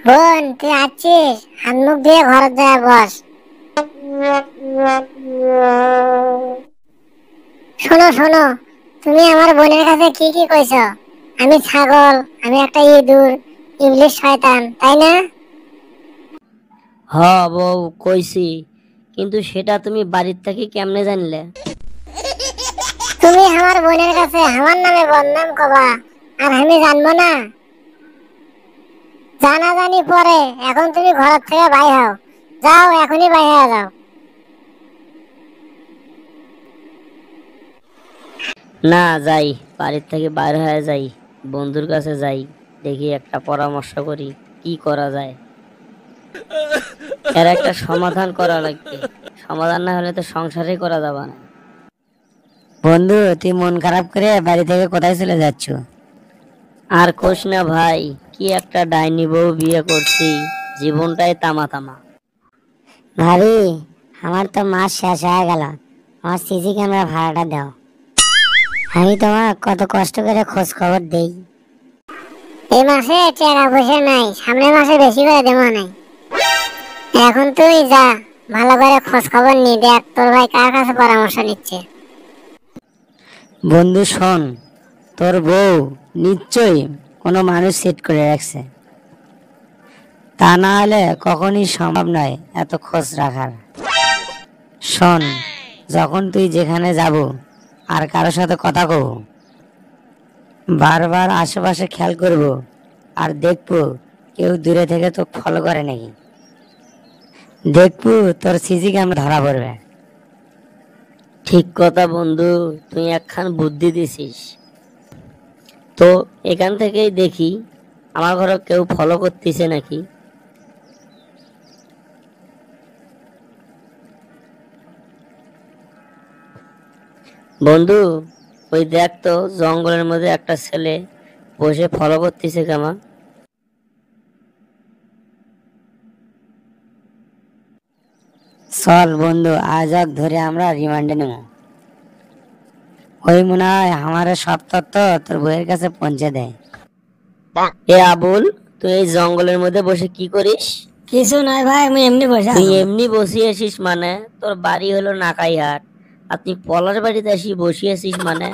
বোন, তুই আছিস? হাত মুখ দিয়ে ঘরে যায় বস। শোনো শোনো, তুমি আমার বোনের কাছে কি কি কইছো? আমি ছাগল, আমি একটা ইঁদুর, ইংলিশ শয়তান, তাই না? হ বউ কইছি, কিন্তু সেটা তুমি বাড়ির থেকে কেমনে জানলে? তুমি আমার বোনের কাছে আমার নামে বদনাম কবা, আর আমি জানবো না? জানা জানি পরে, এখন তুমি ঘর থেকে বাই হও। যাও, এখনই বাই হয়ে যাও। না যাই, বাড়ির থেকে বাইর হয়ে যাই, বন্ধুর কাছে যাই, দেখি একটা পরামর্শ করি কি করা যায়। এর একটা সমাধান করা লাগবে, সমাধান না হলে তো সংসারই করা যাবে না। বন্ধু, তুই মন খারাপ করে বাড়ি থেকে কোথায় চলে যাচ্ছ? আর কোষ না ভাই, কি একটা ডাইনি বউ বিয়ে করছি, জীবনটাই তামা তামা। ভাবি, আমার তো মাস শেষ হয়ে গেল, আমার সিসি ক্যামেরা ভাড়াটা দাও। আমি তোমার কত কষ্ট করে খোঁজ খবর দেই। এই মাসে টাকা পয়সা নাই, সামনের মাসে বেশি করে দেবো নাই। এখন তুই যা, ভালো করে খোঁজ খবর নি, দেখ তোর ভাই কার কাছে পরামর্শ নিচ্ছে। বন্ধু শোন, তোর বউ নিশ্চয়ই কোনো মানুষ সেট করে রাখছে, তা না হলে কখনই সম্ভব নয় এত খোঁজ রাখার। শোন, যখন তুই যেখানে যাব আর কারোর সাথে কথা কব, বারবার আশেপাশে খেয়াল করব, আর দেখবো কেউ দূরে থেকে তো ফলো করে নাকি। দেখবো তোর সিসি ক্যামেরা ধরা পড়বে। ঠিক কথা বন্ধু, তুই একখান বুদ্ধি দিছিস। তো এখান থেকেই দেখি আমার ঘরে কেউ ফলো করতেছে নাকি। বন্ধু, ওই দেখ তো, জঙ্গলের মধ্যে একটা ছেলে বসে ফলো করতেছে কেমন। চল বন্ধু, আজ আর ধরে আমরা রিমান্ডে নেব। ওই মনে হয় আমার সব তথ্য তোর বইয়ের কাছে পৌঁছে দেয়। এ আবুল, তুই এই জঙ্গলের মধ্যে বসে কি করিস? কিছু নয় ভাই, আমি এমনি বসে তুই আছি। এমনি বসিয়েছিস মানে? তোর বাড়ি হলো নাকাইহাট, আর তুই পলাশ বাড়িতে আসি বসিয়েছিস মানে?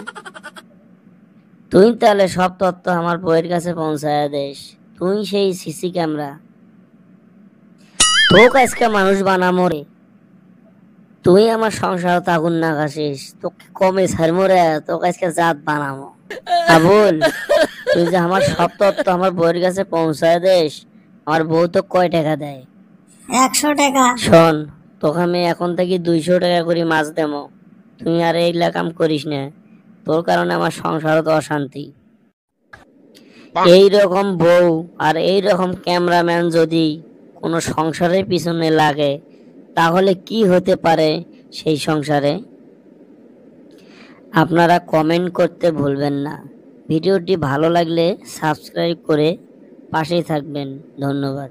তুই তাহলে সব তথ্য আমার বইয়ের কাছে পৌঁছায় দিস। তুই সেই সিসি ক্যামেরা, তোকে আজকে মানুষ বানামো রে। তুই আমার সংসার আগুন না ঘাসিস, তোকে কমে ছাড়মো রে, তোকে আজকে জাত বানামো। আবুল, তুই যে আমার সব তথ্য আমার বউয়ের কাছে পৌঁছায় দিস, আমার বউ তো কয় টাকা দেয়? 100 টাকা। শোন, তোকে আমি এখন থেকে 200 টাকা করে মাছ দেবো। তুই আর এইগুলা কাম করিস না, তোর কারণে আমার সংসারত অশান্তি। এই রকম বউ আর এই রকম ক্যামেরাম্যান যদি কোনো সংসারের পিছনে লাগে, তাহলে কি হতে পারে সেই সংসারে? আপনারা কমেন্ট করতে ভুলবেন না। ভিডিওটি ভালো লাগলে সাবস্ক্রাইব করে পাশেই থাকবেন। ধন্যবাদ।